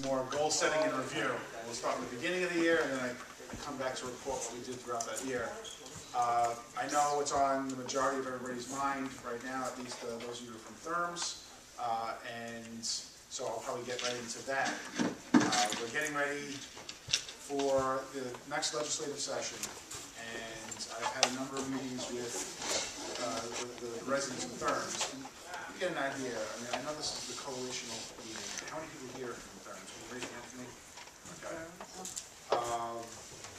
More goal setting and review. We'll start at the beginning of the year and then I come back to report what we did throughout that year. I know it's on the majority of everybody's mind right now, at least those of you from Therms, and so I'll probably get right into that. We're getting ready for the next legislative session, and I've had a number of meetings with the residents of Therms. And you get an idea. I mean, I know this is the coalitional meeting. How many people here from Therms? Can you raise your hand for me? Okay.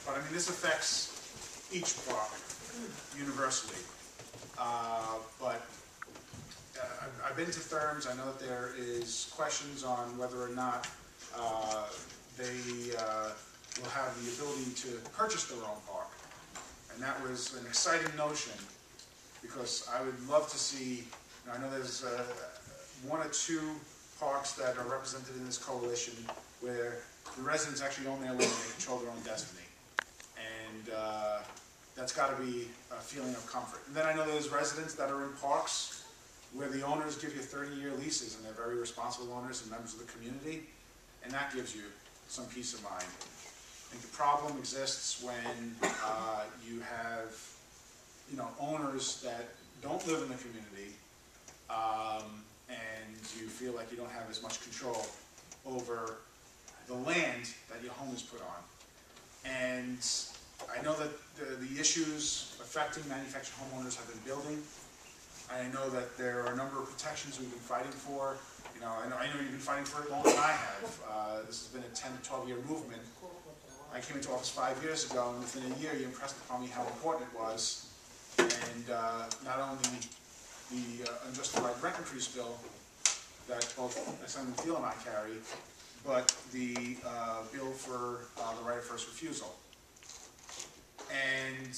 But I mean, this affects each block universally. But I've been to Therms. I know that there is questions on whether or not they will have the ability to purchase their own park. And that was an exciting notion because I would love to see, I know there's one or two parks that are represented in this coalition where the residents actually own their land and they control their own destiny. And that's got to be a feeling of comfort. And then I know there's residents that are in parks where the owners give you 30-year leases and they're very responsible owners and members of the community, and that gives you some peace of mind. I think the problem exists when you have, owners that don't live in the community, and you feel like you don't have as much control over the land that your home is put on. And I know that the issues affecting manufactured homeowners have been building. I know that there are a number of protections we've been fighting for. I know you've been fighting for it longer than I have. This has been a 10 to 12-year movement. I came into office 5 years ago, and within a year you impressed upon me how important it was. And not only the unjustified rent increase bill that both Senator Thiel and I carry, but the bill for the right of first refusal. And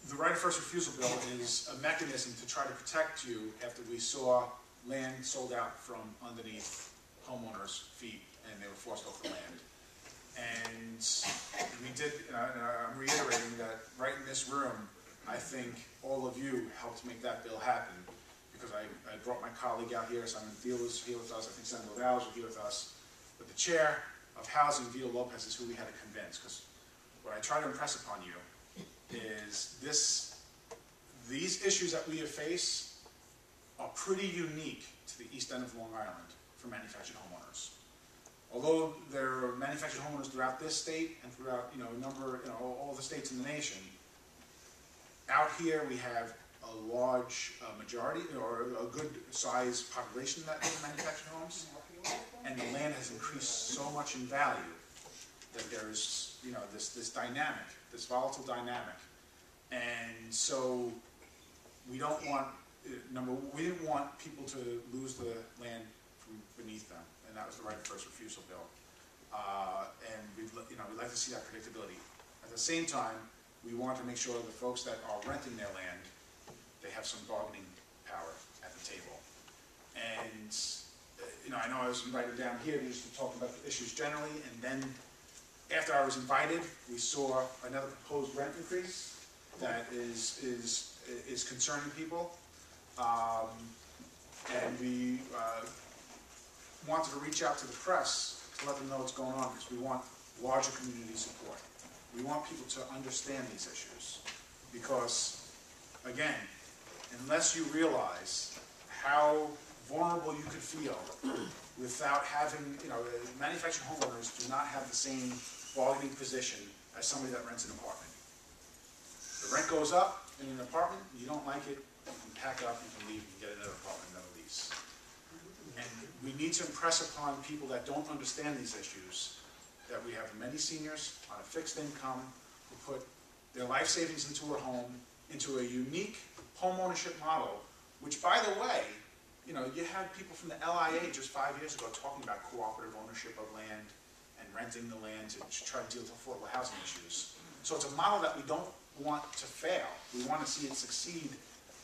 the right of first refusal bill is a mechanism to try to protect you after we saw land sold out from underneath homeowners' feet and they were forced off the land. And we did, I'm reiterating that right in this room, I think all of you helped make that bill happen, because I brought my colleague out here. Simon Thiel was here with us. I think Senator Dowd was here with us. But the chair of housing, Vito Lopez, is who we had to convince, because what I try to impress upon you is these issues that we have faced are pretty unique to the east end of Long Island for manufactured homeowners. Although there are manufactured homeowners throughout this state and throughout all the states in the nation, out here we have a large majority, or a good sized population that live in manufactured homes, and the land has increased so much in value that there's this dynamic, this volatile dynamic. And so we don't want, we didn't want people to lose the land from beneath them, and that was the right of first refusal bill. And we'd like to see that predictability. At the same time, we want to make sure the folks that are renting their land, they have some bargaining power at the table. And I know I was invited down here just to talk about the issues generally, and then after I was invited, we saw another proposed rent increase that is concerning people, and we wanted to reach out to the press to let them know what's going on, because we want larger community support. We want people to understand these issues, because, again, unless you realize how vulnerable you could feel without having, manufactured homeowners do not have the same bargaining position as somebody that rents an apartment. The rent goes up in an apartment, you don't like it, you can pack it up, you can leave, and get another apartment, another lease. And we need to impress upon people that don't understand these issues that we have many seniors on a fixed income who put their life savings into a home, into a unique home ownership model, which, by the way, you had people from the LIA just 5 years ago talking about cooperative ownership of land and renting the land to try to deal with affordable housing issues. So it's a model that we don't want to fail. We want to see it succeed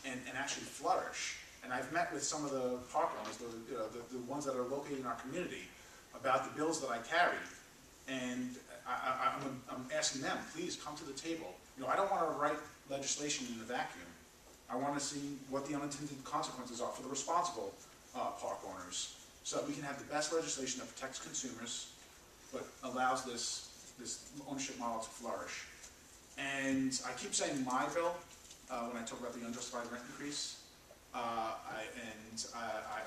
and actually flourish. And I've met with some of the park owners, the ones that are located in our community, about the bills that I carry. And I'm asking them, please come to the table. I don't want to write legislation in a vacuum. I want to see what the unintended consequences are for the responsible park owners. so that we can have the best legislation that protects consumers, but allows this ownership model to flourish. And I keep saying my bill when I talk about the unjustified rent increase. I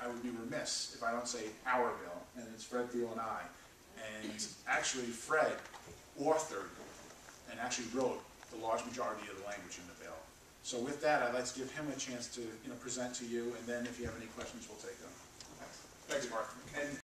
would be remiss if I don't say our bill, and it's Fred Thiel and I. And actually, Fred authored and actually wrote the large majority of the language in the bill. So with that, I'd like to give him a chance to present to you, and then if you have any questions, we'll take them. Thanks, Mark. And